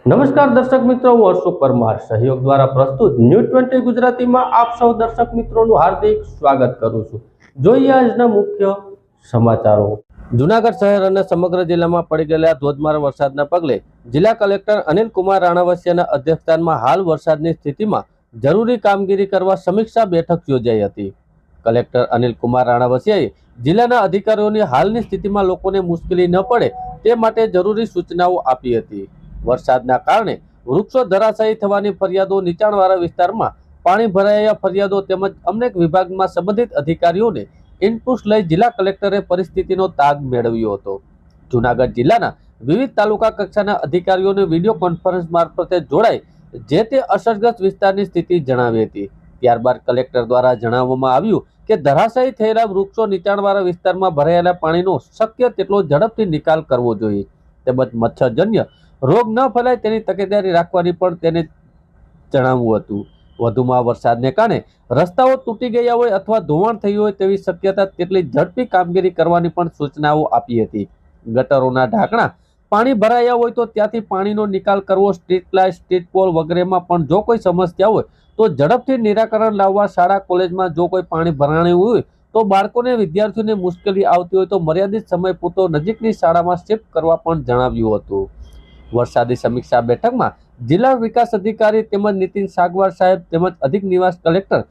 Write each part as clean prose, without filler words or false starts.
નમસ્કાર દર્શક મિત્રો, હું અશોક પરમાર સહયોગ દ્વારા પ્રસ્તુત ન્યૂઝ 20 ગુજરાતીમાં આપ સૌ દર્શક મિત્રોનું હાર્દિક સ્વાગત કરું છું। જોઈએ આજના મુખ્ય સમાચારો। જૂનાગઢ શહેર અને સમગ્ર જિલ્લામાં પડી ગયેલા ધોધમાર વરસાદના પગલે જિલ્લા કલેક્ટર અનિલ કુમાર રાણાવસિયાના અધ્યક્ષસ્થાનમાં હાલ વરસાદની સ્થિતિમાં જરૂરી કામગીરી કરવા સમીક્ષા બેઠક યોજાઈ હતી। કલેક્ટર અનિલ કુમાર રાણાવસિયાએ જિલ્લાના અધિકારીઓને હાલની સ્થિતિમાં લોકોને મુશ્કેલી ન પડે તે માટે જરૂરી સૂચનાઓ આપી હતી। વરસાદના કારણે વૃક્ષો ધરાશાયી થવાની ફરિયાદો, નીચાણવાળા વિસ્તારમાં પાણી ભરાયા ફરિયાદો તેમજ અનેક વિભાગમાં સંબંધિત અધિકારીઓને ઇનપુટ લઈ જિલ્લા કલેક્ટરે પરિસ્થિતિનો તાગ મેળવ્યો હતો। જૂનાગઢ જિલ્લાના વિવિધ તાલુકા કક્ષાના અધિકારીઓને વિડીયો કોન્ફરન્સ મારફતે જોડાઈ જે તે અસરગ્રસ્ત વિસ્તારની સ્થિતિ જણાવી હતી। ત્યારબાદ કલેક્ટર દ્વારા જણાવવામાં આવ્યું કે ધરાશાયી થયેલા વૃક્ષો, નીચાણવાળા વિસ્તારમાં ભરાયેલા પાણીનો શક્ય તેટલો ઝડપથી નિકાલ કરવો જોઈએ તેમજ મચ્છરજન્ય રોગ ન ફેલાય તેની તકેદારી રાખવાની પણ તેને જણાવ્યું હતું। વધુમાં વરસાદને કારણે રસ્તાઓ તૂટી ગયા હોય અથવા ધોવાણ થયું હોય તેવી શક્યતા તેટલી ઝડપી કામગીરી કરવાની પણ સૂચનાઓ આપી હતી। ગટરોના ઢાંકણા પાણી ભરાયા હોય તો ત્યાંથી પાણીનો નિકાલ કરવો, સ્ટ્રીટ લાઇટ, સ્ટ્રીટ પોલ વગેરેમાં પણ જો કોઈ સમસ્યા હોય તો ઝડપથી નિરાકરણ લાવવા। શાળા કોલેજમાં જો કોઈ પાણી ભરાયું હોય તો બાળકોને, વિદ્યાર્થીઓને મુશ્કેલી આવતી હોય તો મર્યાદિત સમય પૂરતો નજીકની શાળામાં શિફ્ટ કરવા પણ જણાવ્યું હતું। વરસાદી સમીક્ષા બેઠકમાં જિલ્લા વિકાસ અધિકારી તેમજ નીતિન સાગવાર સાહેબ તેમજ અધિક નિવાસ કલેક્ટર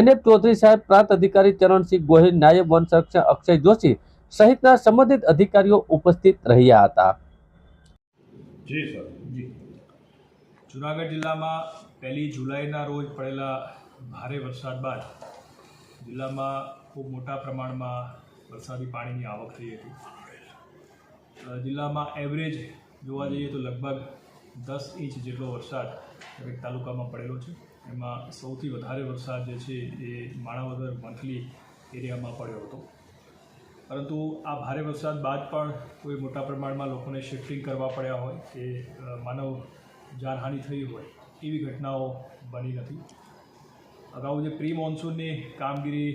NF ચૌધરી સાહેબ, પ્રાંત અધિકારી ચરણસિંહ ગોહિલ, નાયબ વન સંરક્ષક અક્ષય જોશી સહિતના સંબંધિત અધિકારીઓ ઉપસ્થિત રહ્યા હતા। જી સર, જી। જૂનાગઢ જિલ્લામાં 1 જુલાઈના રોજ પડેલા ભારે વરસાદ બાદ જિલ્લામાં ખૂબ મોટા પ્રમાણમાં વરસાદી પાણીની આવક થઈ હતી। જિલ્લામાં એવરેજ જોવા જઈએ તો લગભગ 10 ઇંચ જેટલો વરસાદ દરેક તાલુકામાં પડેલો છે। એમાં સૌથી વધારે વરસાદ જે છે એ માણાવદર મંથલી એરિયામાં પડ્યો હતો। પરંતુ આ ભારે વરસાદ બાદ પણ કોઈ મોટા પ્રમાણમાં લોકોને શિફ્ટિંગ કરવા પડ્યા હોય કે માનવ જાનહાનિ થઈ હોય એવી ઘટનાઓ બની નથી। અગાઉ જે પ્રી મોન્સૂનની કામગીરી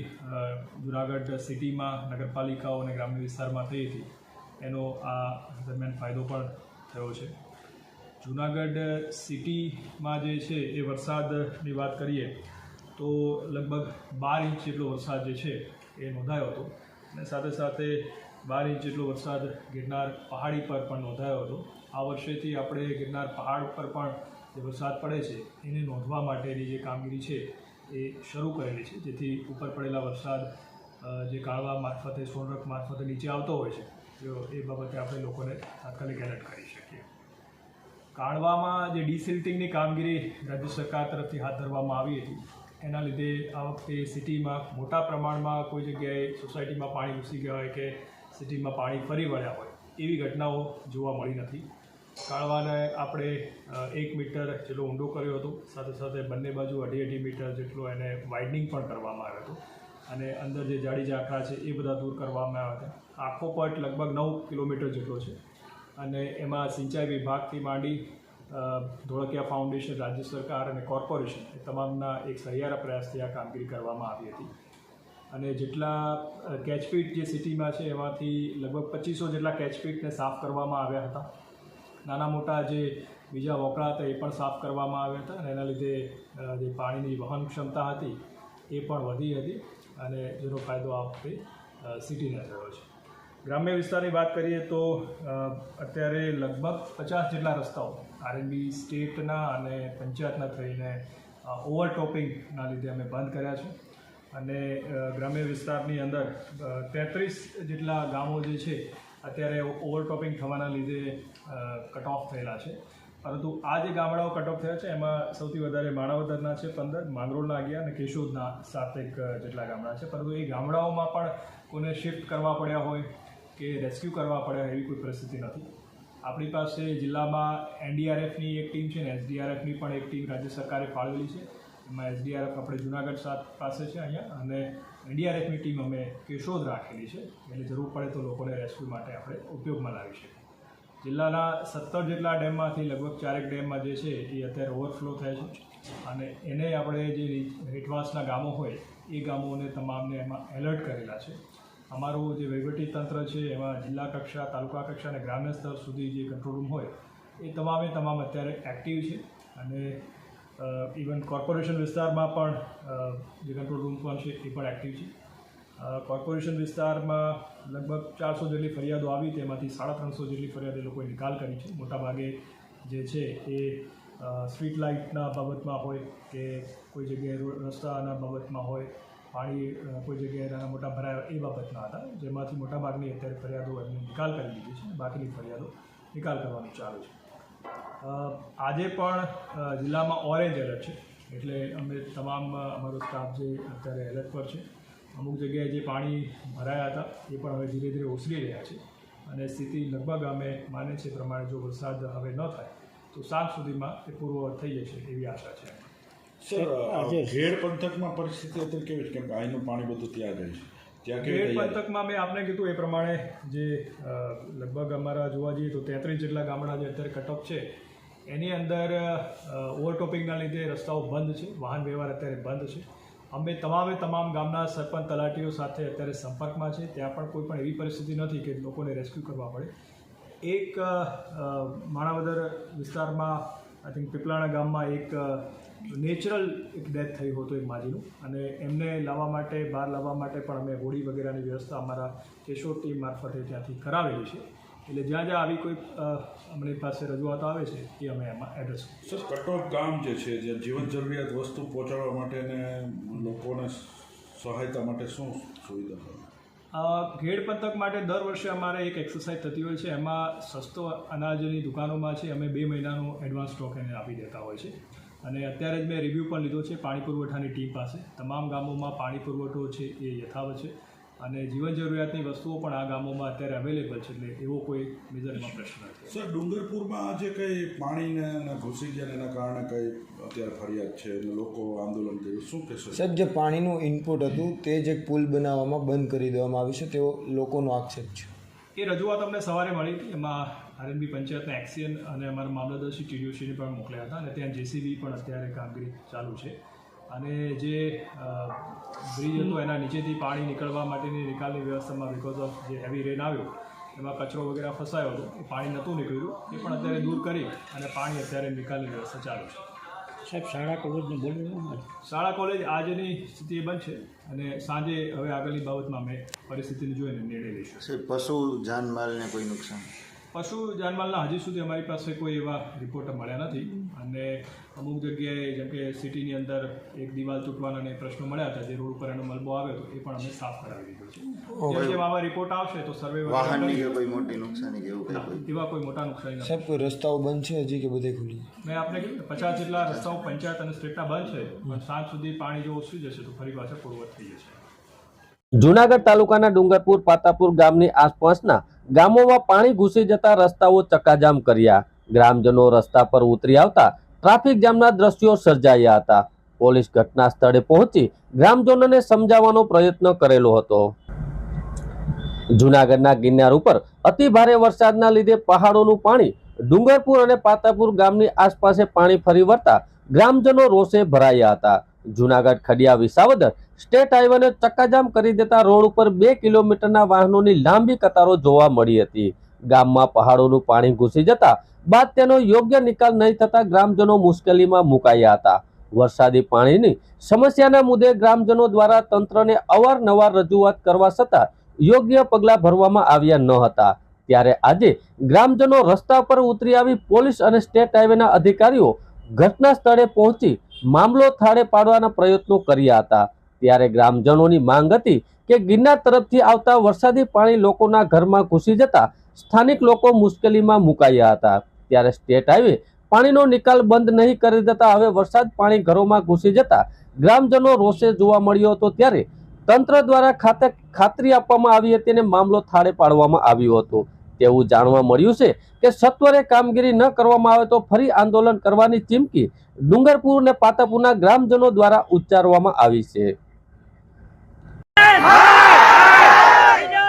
જૂનાગઢ સિટીમાં, નગરપાલિકાઓ અને ગ્રામ્ય વિસ્તારમાં થઈ હતી એનો આ દરમિયાન ફાયદો પણ થયો છે। જૂનાગઢ સિટીમાં જે છે એ વરસાદની વાત કરીએ તો લગભગ 12 ઇંચ જેટલો વરસાદ જે છે એ નોંધાયો હતો અને સાથે સાથે 12 ઇંચ જેટલો વરસાદ ગિરનાર પહાડી પર પણ નોંધાયો હતો। આ વર્ષેથી આપણે ગિરનાર પહાડ પર પણ જે વરસાદ પડે છે એને નોંધવા માટેની જે કામગીરી છે એ શરૂ કરેલી છે, જેથી ઉપર પડેલા વરસાદ જે કાળવા મારફતે, સોનરખ મારફતે નીચે આવતો હોય છે એ બાબતે આપણે લોકોને તાત્કાલિક એલર્ટ કરી શકીએ। કાળવામાં જે ડિસિલ્ટિંગની કામગીરી રાજ્ય સરકાર તરફથી હાથ ધરવામાં આવી હતી એના લીધે આ વખતે સિટીમાં મોટા પ્રમાણમાં કોઈ જગ્યાએ સોસાયટીમાં પાણી ઘૂસી ગયા હોય કે સિટીમાં પાણી ફરી વળ્યા હોય એવી ઘટનાઓ જોવા મળી નથી। કાળવાને આપણે 1 મીટર જેટલો ઊંડો કર્યો હતો, સાથે સાથે બંને બાજુ 2.5 મીટર જેટલો એને વાઇડનિંગ પણ કરવામાં આવ્યો હતો અને અંદર જે જાડી ઝાંખરા છે એ બધા દૂર કરવામાં આવ્યા હતા। આખો પટ લગભગ 9 કિલોમીટર જેટલો છે અને એમાં સિંચાઈ વિભાગથી માંડી ધોળકિયા ફાઉન્ડેશન, રાજ્ય સરકાર અને કોર્પોરેશન એ તમામના એક સહિયારા પ્રયાસથી આ કામગીરી કરવામાં આવી હતી અને જેટલા કેચફીટ જે સિટીમાં છે એમાંથી લગભગ 2500 જેટલા કેચફીટને સાફ કરવામાં આવ્યા હતા। નાના મોટા જે બીજા વોકળા હતા એ પણ સાફ કરવામાં આવ્યા હતા અને એના લીધે જે પાણીની વહન ક્ષમતા હતી એ પણ વધી હતી અને જેનો ફાયદો આ વખતે સિટીને થયો છે। ગ્રામ્ય વિસ્તારની વાત કરીએ તો અત્યારે લગભગ 50 જેટલા રસ્તાઓ RNB સ્ટેટના અને પંચાયતના થઈને ઓવરટોપિંગના લીધે અમે બંધ કર્યા છે અને ગ્રામ્ય વિસ્તારની અંદર 33 જેટલા ગામો જે છે અત્યારે ઓવરટોપિંગ થવાના લીધે કટ ઓફ થયેલા છે। પરંતુ આ જે ગામડાઓ કટ ઓફ થયા છે એમાં સૌથી વધારે માણાવદરના છે 15, માંગરોળના 11 અને કેશોદના 7 જેટલા ગામડા છે। પરંતુ એ ગામડાઓમાં પણ કોઈને શિફ્ટ કરવા પડ્યા હોય કે રેસ્ક્યુ કરવા પડ્યા એવી કોઈ પરિસ્થિતિ નથી। આપણી પાસે જિલ્લામાં NDRFની એક ટીમ છે ને SDRFની પણ એક ટીમ રાજ્ય સરકારે ફાળવેલી છે। એમાં SDRF આપણે જૂનાગઢ પાસે છે અહીંયા અને NDRFની ટીમ અમે કેશોદ રાખેલી છે, એટલે જરૂર પડે તો લોકોને રેસ્ક્યુ માટે આપણે ઉપયોગમાં લાવી શકીએ। જિલ્લાના 17 જેટલા ડેમમાંથી લગભગ 4 ડેમમાં જે છે એ અત્યારે ઓવરફ્લો થાય છે અને એને આપણે જે હેઠવાસના ગામો હોય એ ગામોને તમામને એમાં એલર્ટ કરેલા છે। અમારું જે વહીવટી તંત્ર છે એમાં જિલ્લા કક્ષા, તાલુકા કક્ષા અને ગ્રામ્ય સ્તર સુધી જે કંટ્રોલ રૂમ હોય એ તમામે તમામ અત્યારે એક્ટિવ છે અને ઇવન કોર્પોરેશન વિસ્તારમાં પણ જે કંટ્રોલ રૂમ પણ છે એ પણ એક્ટિવ છે. કોર્પોરેશન વિસ્તારમાં લગભગ 400 જેટલી ફરિયાદો આવી, તેમાંથી 350 જેટલી ફરિયાદ એ લોકોએ નિકાલ કરી છે. મોટાભાગે જે છે એ સ્ટ્રીટ લાઇટના બાબતમાં હોય કે કોઈ જગ્યાએ રસ્તાના બાબતમાં હોય, પાણી કોઈ જગ્યાએ નાના મોટા ભરાયા એ બાબતના હતા, જેમાંથી મોટાભાગની અત્યારે ફરિયાદો એમને નિકાલ કરી દીધી છે. બાકીની ફરિયાદો નિકાલ કરવાનું ચાલુ છે. આજે પણ જિલ્લામાં ઓરેન્જ એલર્ટ છે, એટલે અમે તમામ અમારો સ્ટાફ જે અત્યારે એલર્ટ પર છે. અમુક જગ્યાએ જે પાણી ભરાયા હતા એ પણ હવે ધીરે ધીરે ઓસરી રહ્યા છે અને સ્થિતિ લગભગ અમે માને છે પ્રમાણે જો વરસાદ હવે ન થાય તો સાંજ સુધીમાં એ પૂર્વવત થઈ જશે એવી આશા છે. સર, આજે ઘેડ પંથકમાં પરિસ્થિતિ અત્યારે કેવી છે? કેમ કે અહીંનું પાણી બધું ત્યાં જાય છે, ત્યાં કેવી ઘેડ તૈયારી? પંથકમાં મેં આપને કીધું એ પ્રમાણે જે લગભગ અમારા જોવા જઈએ તો 33 જેટલા ગામડા જે અત્યારે કટઓફ છે એની અંદર ઓવરટોપિંગના લીધે રસ્તાઓ બંધ છે, વાહન વ્યવહાર અત્યારે બંધ છે. અમે તમામ ગામના સરપંચ તલાટીઓ સાથે અત્યારે સંપર્કમાં છે. ત્યાં પણ કોઈ પણ એવી પરિસ્થિતિ નથી કે લોકોને રેસ્ક્યુ કરવા પડે. એક માણાવદર વિસ્તારમાં આઈ થિંક પીપલાણા ગામમાં એક નેચરલ એક ડેથ થઈ હતો એક માજીનું, અને એમને બહાર લાવવા માટે પણ અમે હોડી વગેરેની વ્યવસ્થા અમારા કેશોદ ટીમ મારફતે ત્યાંથી કરાવેલી છે. એટલે જ્યાં આવી કોઈ અમારી પાસે રજૂઆત આવે છે એ અમે એમાં એડ્રેસ કરીએ. સર, કટઓફ ગામ જે છે, જે જીવન જરૂરિયાત વસ્તુ પહોંચાડવા માટે ને લોકોને સહાયતા માટે શું સુવિધા છે? ઘેડ પંથક માટે દર વર્ષે અમારે એક એક્સરસાઇઝ થતી હોય છે. એમાં સસ્તો અનાજની દુકાનોમાં છે અમે 2 મહિનાનો એડવાન્સ સ્ટોક એને આપી દેતા હોય છે. અને અત્યારે જ મેં રિવ્યૂ પણ લીધો છે પાણી પુરવઠાની ટીમ પાસે. તમામ ગામોમાં પાણી પુરવઠો છે એ યથાવત છે અને જીવન જરૂરિયાતની વસ્તુઓ પણ આ ગામોમાં અત્યારે અવેલેબલ છે, એટલે એવો કોઈ મેજર એમાં પ્રશ્ન નથી. સર, ડુંગરપુરમાં આજે કંઈ પાણીને ઘૂસી ગયા એના કારણે કંઈ અત્યારે ફરિયાદ છે અને લોકો આંદોલન કર્યું, શું કહેશો? સાહેબ, જે પાણીનું ઇનપુટ હતું તે જ એક પુલ બનાવવામાં બંધ કરી દેવામાં આવ્યું છે તેવો લોકોનો આક્ષેપ છે. એ રજૂઆત અમને સવારે મળી હતી. એમાં આરએનબી પંચાયતના એક્સિયન અને અમારા મામલતદારશ્રી ટીડીઓશ્રીને પણ મોકલ્યા હતા અને ત્યાં જેસીબી પણ અત્યારે કામગીરી ચાલુ છે. અને જે બ્રિજ હતો એના નીચેથી પાણી નીકળવા માટેની નિકાલની વ્યવસ્થામાં બીકોઝ ઓફ જે હેવી રેન આવ્યો એમાં કચરો વગેરે ફસાયો હતો, એ પાણી નહોતું નીકળ્યું, એ પણ અત્યારે દૂર કરી અને પાણી અત્યારે નિકાલની વ્યવસ્થા ચાલુ છે. સાહેબ, શાળા કોલેજને બોલવું? શાળા કોલેજ આજની સ્થિતિ બંધ છે અને સાંજે હવે આગળની બાબતમાં અમે પરિસ્થિતિને જોઈને નિર્ણય લઈશું. સાહેબ, પશુ જાનમાલને કોઈ નુકસાન? પશુ જાનમાલના હજી સુધી અમારી પાસે કોઈ એવા રિપોર્ટ મળ્યા નથી અને અમુક જગ્યાએ જેમ કે સિટીની અંદર એક દિવાલ તૂટવાના ને પ્રશ્નો મળ્યા હતા, જે રોડ ઉપર એનો મલબો આવ્યો હતો એ પણ અમે સાફ કરાવી દીધો છે. જેમ આવા રિપોર્ટ આવશે તો સર્વે વાહનની કે કોઈ મોટી નુકસાની કે એવું કંઈ? એવા કોઈ મોટા નુકસાન નથી. સાહેબ, કોઈ રસ્તાઓ બંધ છે હજી કે બધે ખુલ્લી? મેં આપને કીધું 50 જેટલા રસ્તાઓ પંચાયત અને સ્ટેટના બંધ છે, પણ સાંજ સુધી પાણી જો ઓછું જશે તો ફરી પાછા પૂર્વવત થઈ જશે. જુનાગઢ તાલુકાના ડુંગરપુર પાતાપુર ગામની આસપાસના ગામોમાં પાણી ઘૂસી જતા રસ્તાઓ ચક્કાજામ કર્યા. ગ્રામજનો રસ્તા પર ઉતરી આવતા ટ્રાફિક જામના દ્રશ્યો સર્જાયા હતા. પોલીસ ઘટના સ્થળે પહોંચી ગ્રામજનોને સમજાવવાનો પ્રયત્ન કરેલો હતો. જુનાગઢના ગિરનાર ઉપર અતિ ભારે વરસાદના લીધે પહાડોનું પાણી ડુંગરપુર અને પાતાપુર ગામની આસપાસે પાણી ફરી વળતા ગ્રામજનો રોષે ભરાયા હતા. જુનાગઢ ખડિયા વિસાવદર સ્ટેટ હાઈવેને ચક્કાજામ કરી દેતા રોડ ઉપર 2 કિલોમીટરના વાહનોની લાંબી કતારો જોવા મળી હતી. ગામમાં પહાડોનું પાણી ઘૂસી જતા બાદ તેનો યોગ્ય નિકાલ નહીં થતા ગ્રામજનો મુશ્કેલીમાં મુકાયા હતા. વરસાદી પાણીની સમસ્યાના મુદ્દે ગ્રામજનો દ્વારા તંત્રને અવારનવાર રજૂઆત કરવા છતાં યોગ્ય પગલાં ભરવામાં આવ્યા ન હતા. ત્યારે આજે ગ્રામજનો રસ્તા પર ઉતરી આવી પોલીસ અને સ્ટેટ હાઈવેના અધિકારીઓ ઘટના સ્થળે પહોંચી મામલો થાળે પાડવાના પ્રયત્નો કર્યા હતા. ત્યારે ગ્રામજનોની માંગ હતી કે ગિરનાર તરફથી આવતા વરસાદી પાણી લોકોના ઘરમાં ઘૂસી જતા સ્થાનિક લોકો મુશ્કેલીમાં મુકાયા હતા. ત્યારે સ્ટેટ હાઈવે પાણીનો નિકાલ બંધ નહીં કરી દેતા હવે વરસાદ પાણી ઘરોમાં ઘૂસી જતા ગ્રામજનો રોષે જોવા મળ્યો હતો. ત્યારે તંત્ર દ્વારા ખાતરી આપવામાં આવી હતી અને મામલો થાળે પાડવામાં આવ્યો હતો. તેવું જાણવા મળ્યું છે કે સત્વરે કામગીરી ન કરવામાં આવે તો ફરી આંદોલન કરવાની ચીમકી ડુંગરપુર અને પાતાપુરના ગ્રામજનો દ્વારા ઉચ્ચારવામાં આવી છે. Hey!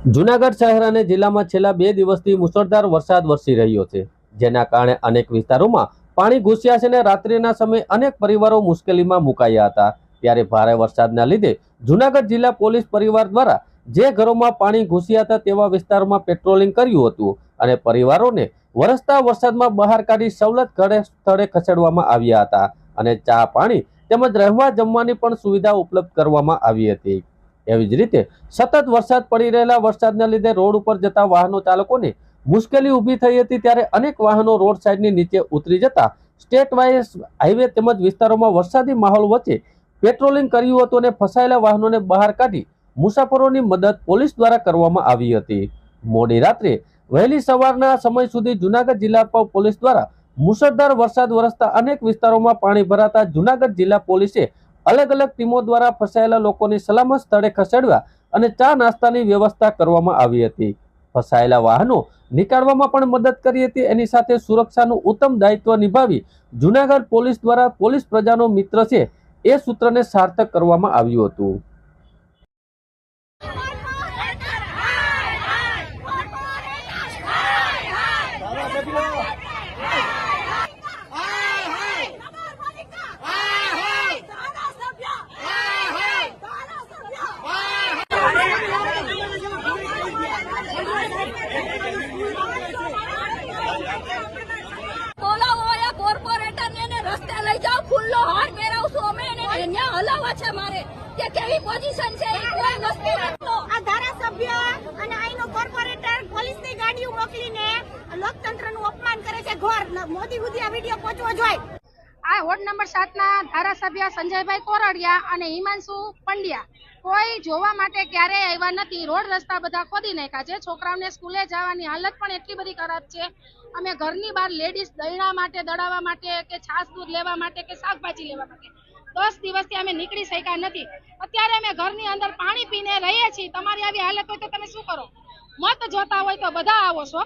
જૂનાગઢ શહેર અને જિલ્લામાં છેલ્લા 2 દિવસથી મુશળધાર વરસાદ વરસી રહ્યો છે, જેના કારણે અનેક વિસ્તારોમાં પાણી ઘૂસ્યા છે અને રાત્રિના સમયે અનેક પરિવારો મુશ્કેલીમાં મુકાયા હતા. ત્યારે ભારે વરસાદના લીધે જૂનાગઢ જિલ્લા પોલીસ પરિવાર દ્વારા જે ઘરોમાં પાણી ઘૂસ્યા હતા તેવા વિસ્તારોમાં પેટ્રોલિંગ કર્યું હતું અને પરિવારોને વરસતા વરસાદમાં બહાર કાઢી સવલત સ્થળે ખસેડવામાં આવ્યા હતા અને ચા પાણી તેમજ રહેવા જમવાની પણ સુવિધા ઉપલબ્ધ કરવામાં આવી હતી. એવી જ રીતે સતત વરસાદ પડી રહેલા વરસાદના લીધે રોડ ઉપર જતા વાહનો ચાલકોને મુશ્કેલી ઊભી થઈ હતી. ત્યારે અનેક વાહનો રોડ સાઈડની નીચે ઉતરી જતા સ્ટેટ વાઇઝ હાઈવે તેમજ વિસ્તારોમાં વરસાદી માહોલ વચ્ચે પેટ્રોલિંગ કર્યું હતું અને ફસાયેલા વાહનોને બહાર કાઢી મુસાફરોની મદદ પોલીસ દ્વારા કરવામાં આવી હતી. મોડી રાત્રે વહેલી સવારના સમય સુધી જૂનાગઢ જિલ્લા પોલીસ દ્વારા મુશળધાર વરસાદ વરસતા અનેક વિસ્તારોમાં પાણી ભરાતા જૂનાગઢ જિલ્લા પોલીસે અલગ અલગ ટીમો દ્વારા ફસાયેલા લોકોને સલામત સ્થળે ખસેડવા અને ચા નાસ્તાની વ્યવસ્થા કરવામાં આવી હતી. ફસાયેલા વાહનો નીકાળવામાં પણ મદદ કરી હતી. એની સાથે સુરક્ષાનું ઉત્તમ દાયિત્વ નિભાવી જૂનાગઢ પોલીસ દ્વારા પોલીસ પ્રજાનો મિત્ર છે એ સૂત્રને સાર્થક કરવામાં આવ્યું હતું. બોલાવો યા કોર્પોરેટરને ને રસ્તે લઈ જાઓ, ખુલ્લો હાર પહેરાવશું અમે એને અહીંયા હલાવવા છે મારે કે કેવી પોઝિશન છે એ કોઈ વસ્તુ નથી. આ ધારાસભ્ય અને અહીંનો કોર્પોરેટર પોલીસની ગાડીઓ મોકલીને લોકતંત્રનું અપમાન કરે છે. ઘોર મોદી સુધી આ વિડીયો પહોંચવો જોઈએ. આ વોર્ડ નંબર 7 ના ધારાસભ્ય સંજયભાઈ કોરડિયા અને હિમાંશુ પંડ્યા કોઈ જોવા માટે ક્યારેય આવ્યા નથી. રોડ રસ્તા બધા ખોદી નાખ્યા છે. છોકરાઓને સ્કૂલે જવાની હાલત પણ એટલી બધી ખરાબ છે. અમે ઘરની બહાર લેડીઝ દળવા માટે દળાવવા માટે કે છાસ દૂધ લેવા માટે કે શાકભાજી લેવા માટે 10 દિવસથી અમે નીકળી શક્યા નથી. અત્યારે અમે ઘરની અંદર પાણી પીને રહીએ છીએ. તમારી આવી હાલત હોય તો તમે શું કરો? મત જોતા હોય તો બધા આવો છો,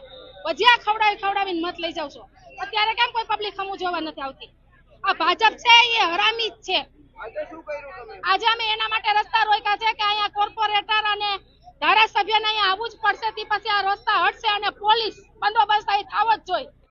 ભજીયા ખવડાવીને મત લઈ જાવ છો. અત્યારે કેમ કોઈ પબ્લિક હમું જોવા નથી આવતી? આ ભાજપ છે એ હરામી જ છે. આજે અમે એના માટે રસ્તા રોક્યા છે કે અહીંયા કોર્પોરેટર અને ધારાસભ્યને અહીંયા આવવું જ પડશે. તે પછી આ રસ્તા હટશે અને પોલીસ બંદોબસ્ત અહીં થવો જ જોઈએ.